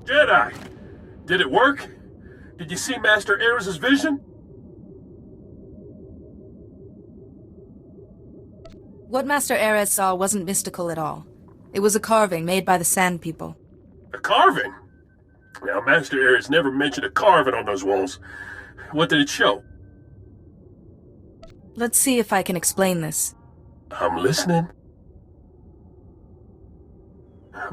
Jedi! Did it work? Did you see Master Ares' vision? What Master Ares saw wasn't mystical at all. It was a carving made by the Sand People. A carving? Now, Master Ares never mentioned a carving on those walls. What did it show? Let's see if I can explain this. I'm listening.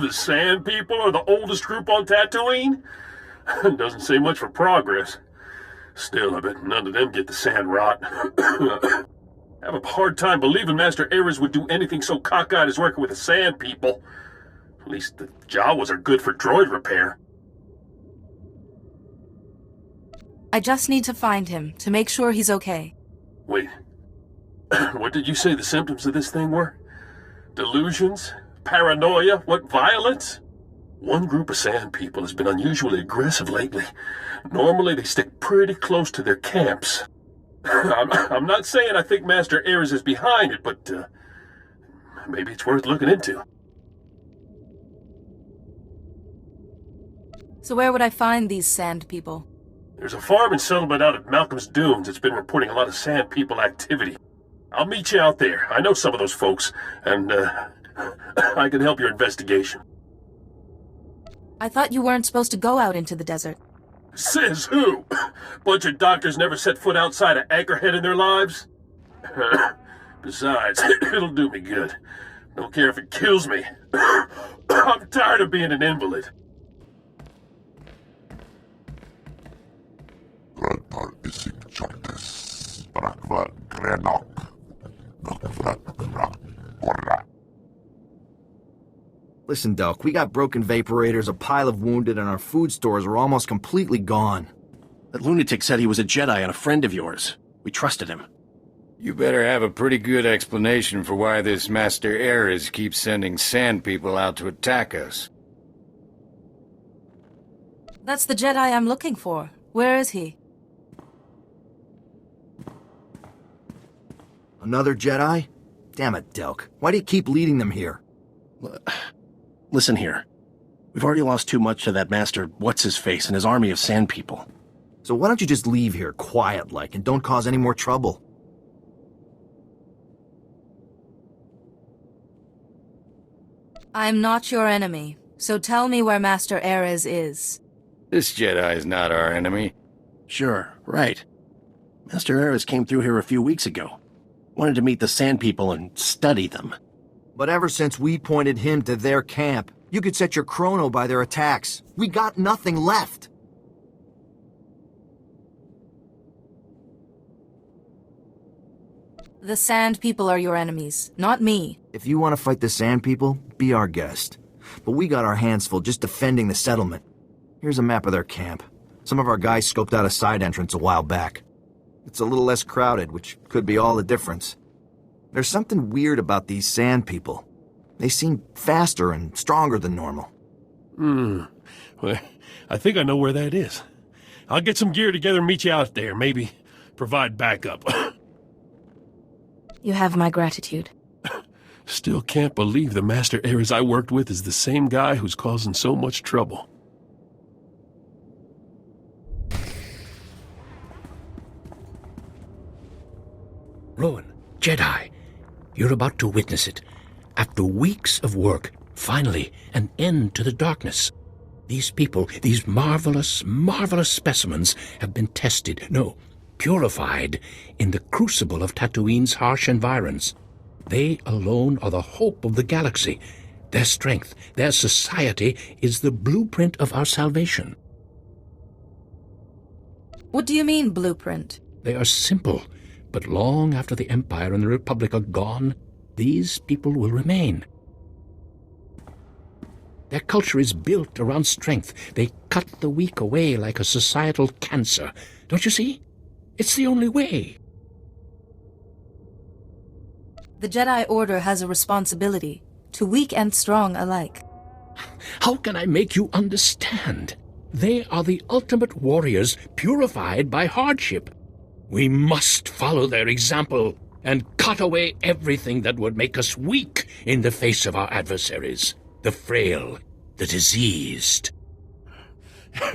The Sand People are the oldest group on Tatooine? Doesn't say much for progress. Still, I bet none of them get the sand rot. I have a hard time believing Master Ares would do anything so cockeyed as working with the Sand People. At least the Jawas are good for droid repair. I just need to find him, to make sure he's okay. Wait. What did you say the symptoms of this thing were? Delusions? Paranoia? What, violence? One group of Sand People has been unusually aggressive lately. Normally they stick pretty close to their camps. I'm not saying I think Master Ares is behind it, but maybe it's worth looking into. So where would I find these Sand People? There's a farming settlement out at Malcolm's Dunes that's been reporting a lot of Sand People activity. I'll meet you out there. I know some of those folks, and I can help your investigation. I thought you weren't supposed to go out into the desert. Says who? Bunch of doctors never set foot outside of Anchorhead in their lives? Besides, it'll do me good. Don't care if it kills me. I'm tired of being an invalid. Listen, Doc, we got broken vaporators, a pile of wounded, and our food stores are almost completely gone. That lunatic said he was a Jedi and a friend of yours. We trusted him. You better have a pretty good explanation for why this Master Ares keeps sending Sand People out to attack us. That's the Jedi I'm looking for. Where is he? Another Jedi? Damn it, Delk. Why do you keep leading them here? Listen here. We've already lost too much to that Master What's-His-Face and his army of Sand People. So why don't you just leave here quiet-like and don't cause any more trouble? I'm not your enemy, so tell me where Master Ares is. This Jedi is not our enemy. Sure, right. Master Ares came through here a few weeks ago. Wanted to meet the Sand People and study them. But ever since we pointed him to their camp, you could set your chrono by their attacks. We got nothing left. The Sand People are your enemies, not me. If you want to fight the Sand People, be our guest. But we got our hands full just defending the settlement. Here's a map of their camp. Some of our guys scoped out a side entrance a while back. It's a little less crowded, which could be all the difference. There's something weird about these Sand People. They seem faster and stronger than normal. Well, I think I know where that is. I'll get some gear together and meet you out there. Maybe provide backup. You have my gratitude. Still can't believe the Master Ares I worked with is the same guy who's causing so much trouble. Rowan, Jedi, you're about to witness it. After weeks of work, finally, an end to the darkness. These people, these marvelous, marvelous specimens have been tested, no, purified, in the crucible of Tatooine's harsh environs. They alone are the hope of the galaxy. Their strength, their society is the blueprint of our salvation. What do you mean, blueprint? They are simple, but long after the Empire and the Republic are gone, these people will remain. Their culture is built around strength. They cut the weak away like a societal cancer. Don't you see? It's the only way. The Jedi Order has a responsibility, to weak and strong alike. How can I make you understand? They are the ultimate warriors purified by hardship. We must follow their example and cut away everything that would make us weak in the face of our adversaries, the frail, the diseased.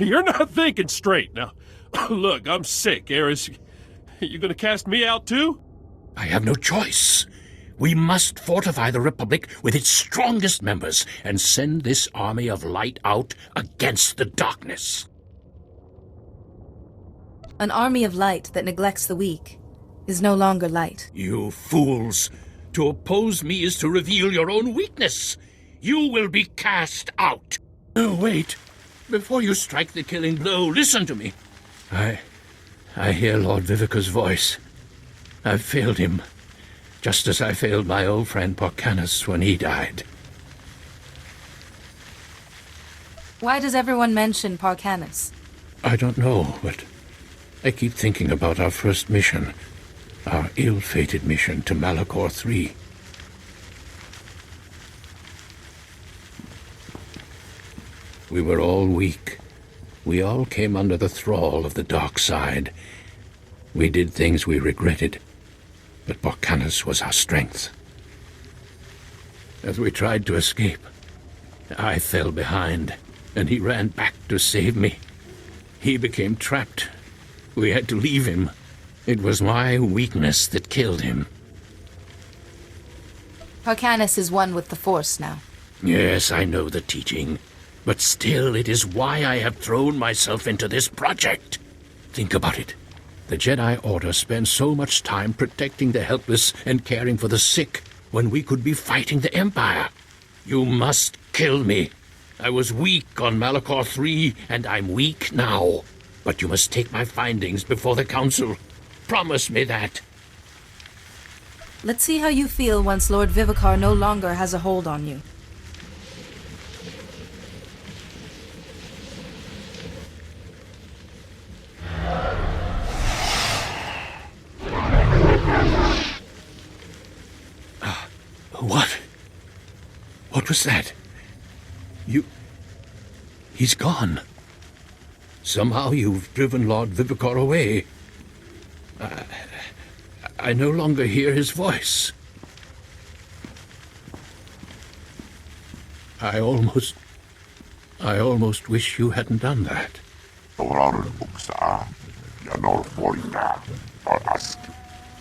You're not thinking straight. Now, look, I'm sick, Ares. You gonna cast me out too? I have no choice. We must fortify the Republic with its strongest members and send this army of light out against the darkness. An army of light that neglects the weak is no longer light. You fools! To oppose me is to reveal your own weakness. You will be cast out. Oh, wait. Before you strike the killing blow, listen to me. I hear Lord Vivica's voice. I've failed him, just as I failed my old friend Porcanus when he died. Why does everyone mention Porcanus? I don't know, but I keep thinking about our first mission, our ill-fated mission to Malachor III. We were all weak. We all came under the thrall of the dark side. We did things we regretted, but Porcanus was our strength. As we tried to escape, I fell behind, and he ran back to save me. He became trapped. We had to leave him. It was my weakness that killed him. Porcanus is one with the Force now. Yes, I know the teaching. But still, it is why I have thrown myself into this project. Think about it. The Jedi Order spends so much time protecting the helpless and caring for the sick when we could be fighting the Empire. You must kill me. I was weak on Malachor III, and I'm weak now. But you must take my findings before the Council. Promise me that. Let's see how you feel once Lord Vivicar no longer has a hold on you. What? What was that? He's gone. Somehow you've driven Lord Vivicar away. I no longer hear his voice. I almost wish you hadn't done that.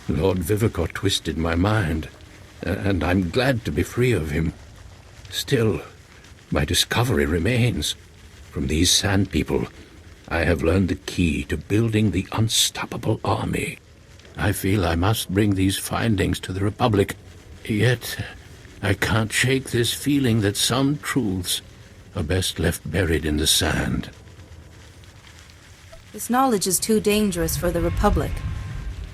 Lord Vivicar twisted my mind, and I'm glad to be free of him. Still, my discovery remains. From these sand people, I have learned the key to building the unstoppable army. I feel I must bring these findings to the Republic, yet I can't shake this feeling that some truths are best left buried in the sand. This knowledge is too dangerous for the Republic,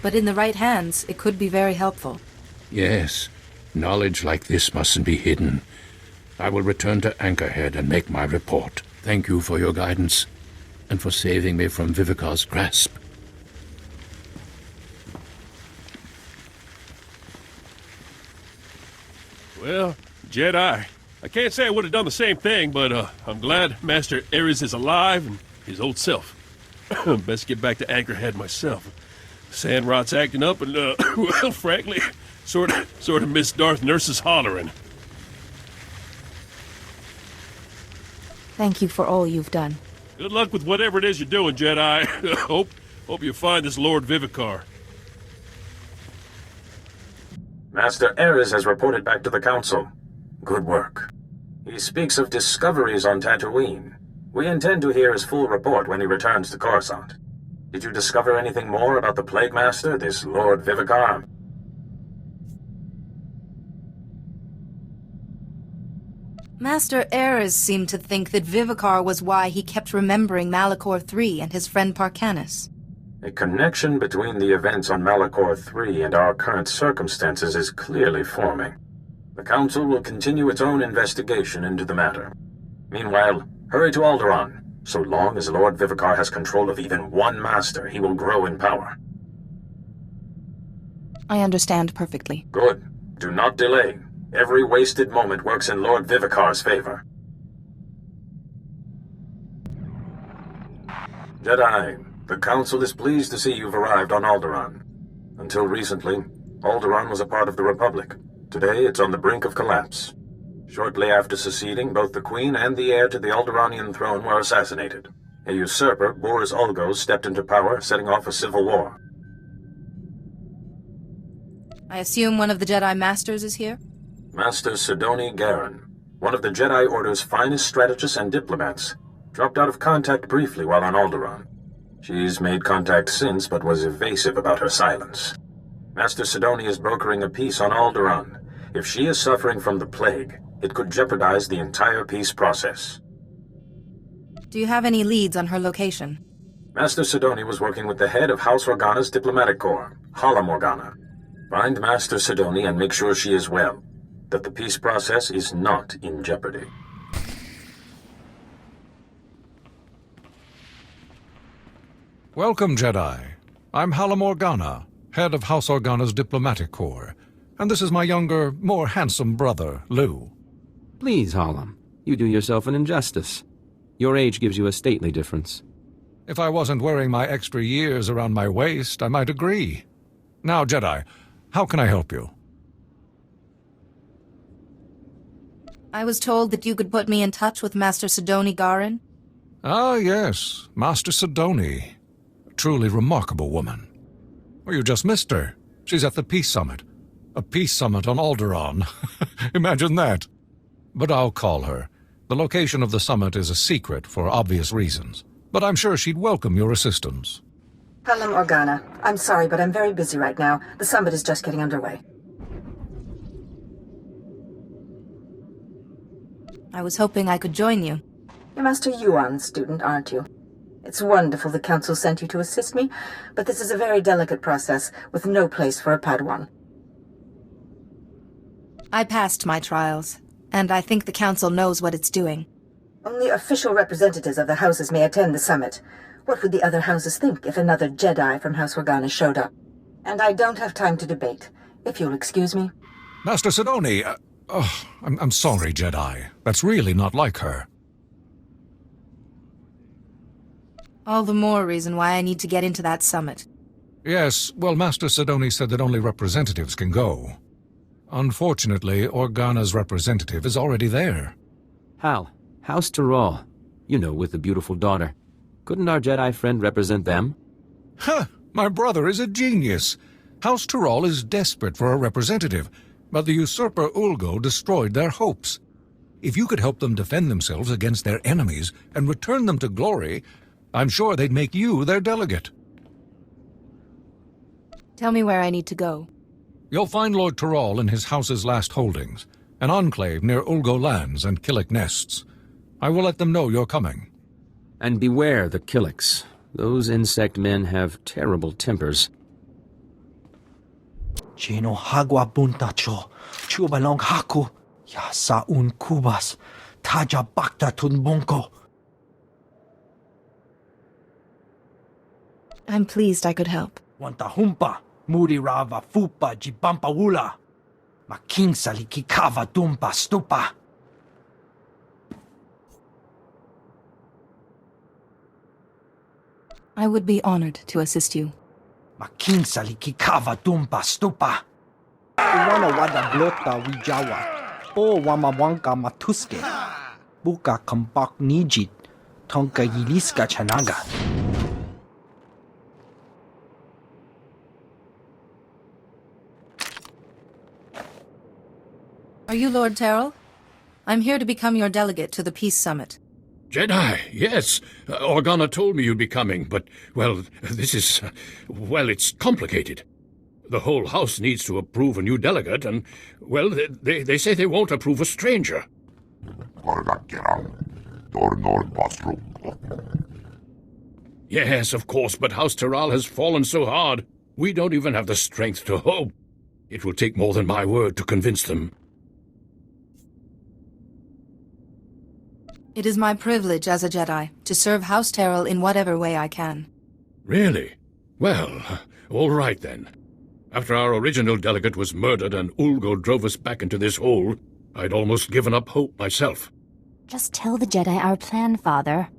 but in the right hands, it could be very helpful. Yes, knowledge like this mustn't be hidden. I will return to Anchorhead and make my report. Thank you for your guidance, and for saving me from Vivicar's grasp. Well, Jedi, I can't say I would have done the same thing, but I'm glad Master Ares is alive and his old self. Best get back to Anchorhead myself. Sand rot's acting up, and well, frankly, sort of miss Darth Nurse's hollering. Thank you for all you've done. Good luck with whatever it is you're doing, Jedi. Hope you find this Lord Vivicar. Master Ares has reported back to the Council. Good work. He speaks of discoveries on Tatooine. We intend to hear his full report when he returns to Coruscant. Did you discover anything more about the Plague Master, this Lord Vivicar? Master Ares seemed to think that Vivicar was why he kept remembering Malachor III and his friend Porcanus. A connection between the events on Malachor III and our current circumstances is clearly forming. The Council will continue its own investigation into the matter. Meanwhile, hurry to Alderaan. So long as Lord Vivicar has control of even one master, he will grow in power. I understand perfectly. Good. Do not delay. Every wasted moment works in Lord Vivicar's favor. Jedi, the Council is pleased to see you've arrived on Alderaan. Until recently, Alderaan was a part of the Republic. Today, it's on the brink of collapse. Shortly after seceding, both the Queen and the heir to the Alderaanian throne were assassinated. A usurper, Boris Olgo, stepped into power, setting off a civil war. I assume one of the Jedi Masters is here? Master Sidoni Garen, one of the Jedi Order's finest strategists and diplomats, dropped out of contact briefly while on Alderaan. She's made contact since, but was evasive about her silence. Master Sidoni is brokering a peace on Alderaan. If she is suffering from the plague, it could jeopardize the entire peace process. Do you have any leads on her location? Master Sidoni was working with the head of House Organa's diplomatic corps, Hala Morgana. Find Master Sidoni and make sure she is well, that the peace process is not in jeopardy. Welcome, Jedi. I'm Hala Morgana, head of House Organa's diplomatic corps, and this is my younger, more handsome brother, Lou. Please, Harlem, you do yourself an injustice. Your age gives you a stately difference. If I wasn't wearing my extra years around my waist, I might agree. Now, Jedi, how can I help you? I was told that you could put me in touch with Master Sidoni Garen. Ah, yes, Master Sidoni. A truly remarkable woman. Well, you just missed her. She's at the Peace Summit. A peace summit on Alderaan. Imagine that. But I'll call her. The location of the summit is a secret for obvious reasons. But I'm sure she'd welcome your assistance. Hello, Organa. I'm sorry, but I'm very busy right now. The summit is just getting underway. I was hoping I could join you. You're Master Yuan's student, aren't you? It's wonderful the Council sent you to assist me, but this is a very delicate process with no place for a Padawan. I passed my trials, and I think the Council knows what it's doing. Only official representatives of the houses may attend the summit. What would the other houses think if another Jedi from House Organa showed up? And I don't have time to debate, if you'll excuse me. Master Sidoni, I'm sorry, Jedi. That's really not like her. All the more reason why I need to get into that summit. Yes, well, Master Sidoni said that only representatives can go. Unfortunately, Organa's representative is already there. Hal, House Tyrrell. You know, with the beautiful daughter. Couldn't our Jedi friend represent them? Huh! My brother is a genius. House Tyrrell is desperate for a representative, but the usurper Ulgo destroyed their hopes. If you could help them defend themselves against their enemies and return them to glory, I'm sure they'd make you their delegate. Tell me where I need to go. You'll find Lord Tyrrell in his house's last holdings, an enclave near Ulgo lands and Killik nests. I will let them know you're coming. And beware the Killiks. Those insect men have terrible tempers. Chino hagwa buntacho, chubalong haku, yasa un kubas, taja bakta tunbonko. I'm pleased I could help. Wanta humpa, muri rava fupa jibampa wula. Making salikikava dumpa stupa. I would be honored to assist you. Making salikikava dumpa stupa. Iwana wada blota wijawa. O wamawanka matuske. Buka kambak nijit. Tonka yiliska chanaga. Are you Lord Terrell? I'm here to become your delegate to the Peace Summit. Jedi, yes. Organa told me you'd be coming, but, well, this is... well, it's complicated. The whole house needs to approve a new delegate, and, well, they say they won't approve a stranger. Yes, of course, but House Tyrrell has fallen so hard, we don't even have the strength to hope. It will take more than my word to convince them. It is my privilege as a Jedi to serve House Terrell in whatever way I can. Really? Well, all right then. After our original delegate was murdered and Ulgo drove us back into this hole, I'd almost given up hope myself. Just tell the Jedi our plan, Father.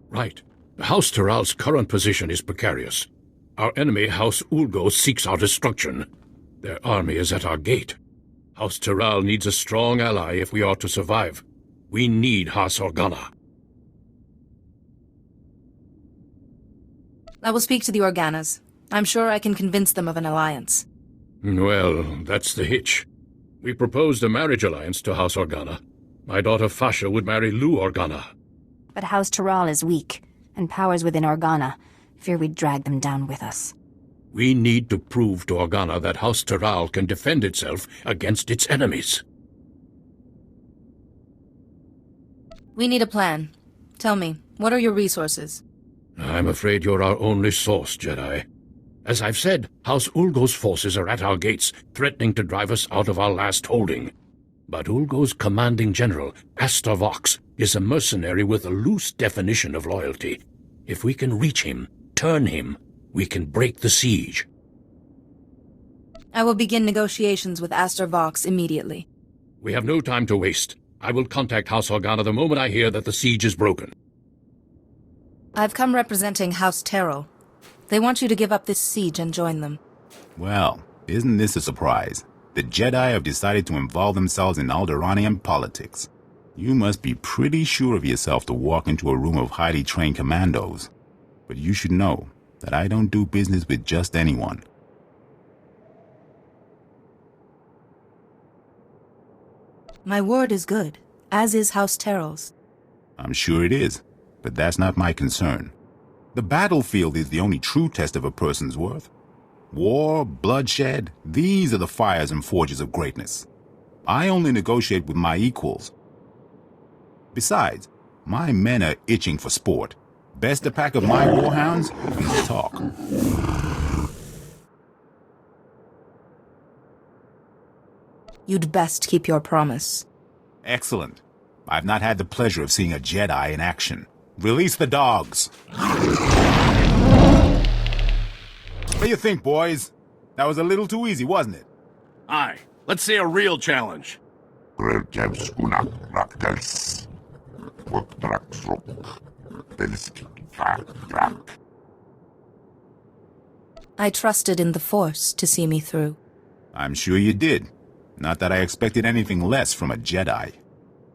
Right. House Tyrrell's current position is precarious. Our enemy, House Ulgo, seeks our destruction. Their army is at our gate. House Tyrrell needs a strong ally if we are to survive. We need House Organa. I will speak to the Organas. I'm sure I can convince them of an alliance. Well, that's the hitch. We proposed a marriage alliance to House Organa. My daughter Fasha would marry Lou Organa. But House Tyrrell is weak, and powers within Organa fear we'd drag them down with us. We need to prove to Organa that House Tyrrell can defend itself against its enemies. We need a plan. Tell me, what are your resources? I'm afraid you're our only source, Jedi. As I've said, House Ulgo's forces are at our gates, threatening to drive us out of our last holding. But Ulgo's commanding general, Astor Vox, is a mercenary with a loose definition of loyalty. If we can reach him, turn him, we can break the siege. I will begin negotiations with Astor Vox immediately. We have no time to waste. I will contact House Organa the moment I hear that the siege is broken. I've come representing House Terrell. They want you to give up this siege and join them. Well, isn't this a surprise? The Jedi have decided to involve themselves in Alderaanian politics. You must be pretty sure of yourself to walk into a room of highly trained commandos. But you should know that I don't do business with just anyone. My word is good, as is House Terrell's. I'm sure it is, but that's not my concern. The battlefield is the only true test of a person's worth. War, bloodshed, these are the fires and forges of greatness. I only negotiate with my equals. Besides, my men are itching for sport. Best a pack of my warhounds, and we'll talk. You'd best keep your promise. Excellent. I've not had the pleasure of seeing a Jedi in action. Release the dogs. What do you think, boys? That was a little too easy, wasn't it? Aye. Let's see a real challenge. I trusted in the Force to see me through. I'm sure you did. Not that I expected anything less from a Jedi.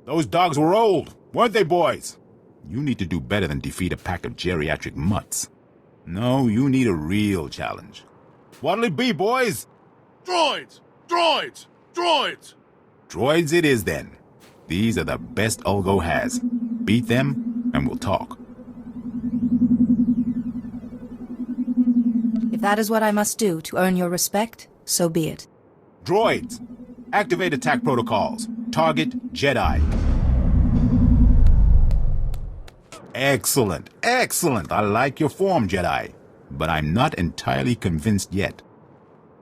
Those dogs were old, weren't they, boys? You need to do better than defeat a pack of geriatric mutts. No, you need a real challenge. What'll it be, boys? Droids! Droids! Droids! Droids it is, then. These are the best Ulgo has. Beat them, and we'll talk. If that is what I must do to earn your respect, so be it. Droids! Activate attack protocols. Target Jedi. Excellent, excellent. I like your form, Jedi. But I'm not entirely convinced yet.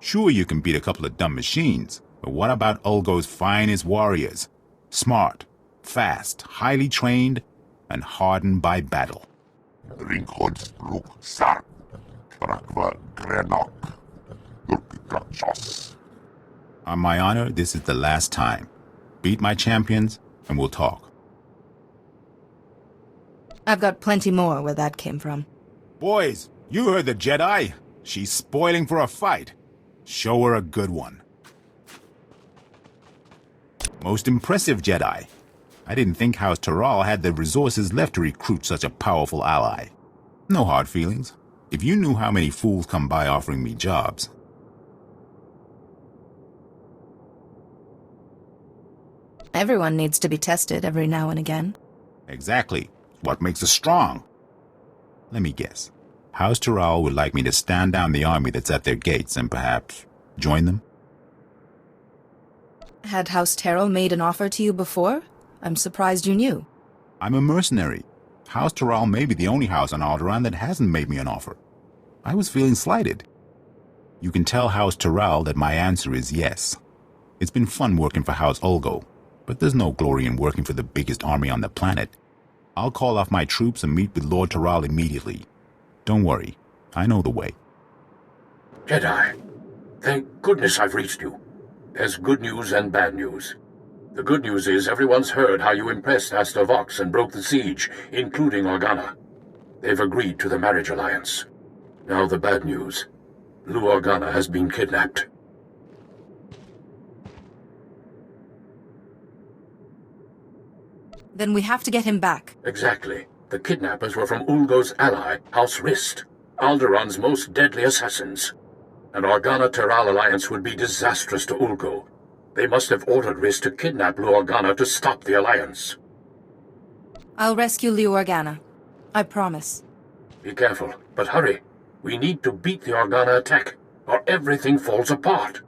Sure, you can beat a couple of dumb machines, but what about Ulgo's finest warriors? Smart, fast, highly trained, and hardened by battle. On my honor, this is the last time. Beat my champions, and we'll talk. I've got plenty more where that came from. Boys, you heard the Jedi. She's spoiling for a fight. Show her a good one. Most impressive Jedi. I didn't think House Tyrrell had the resources left to recruit such a powerful ally. No hard feelings. If you knew how many fools come by offering me jobs. Everyone needs to be tested every now and again. Exactly. What makes us strong? Let me guess. House Tyrrell would like me to stand down the army that's at their gates and perhaps join them? Had House Tyrrell made an offer to you before? I'm surprised you knew. I'm a mercenary. House Tyrrell may be the only house on Alderaan that hasn't made me an offer. I was feeling slighted. You can tell House Tyrrell that my answer is yes. It's been fun working for House Ulgo, but there's no glory in working for the biggest army on the planet. I'll call off my troops and meet with Lord Tyrrell immediately. Don't worry, I know the way. Jedi, thank goodness I've reached you. There's good news and bad news. The good news is everyone's heard how you impressed Astor Vox and broke the siege, including Organa. They've agreed to the marriage alliance. Now the bad news. Lou Organa has been kidnapped. Then we have to get him back. Exactly. The kidnappers were from Ulgo's ally, House Rist. Alderaa's most deadly assassins. An Organa-Terral alliance would be disastrous to Ulko. They must have ordered Riz to kidnap Lou Organa to stop the alliance. I'll rescue Lou Organa. I promise. Be careful, but hurry. We need to beat the Organa attack, or everything falls apart.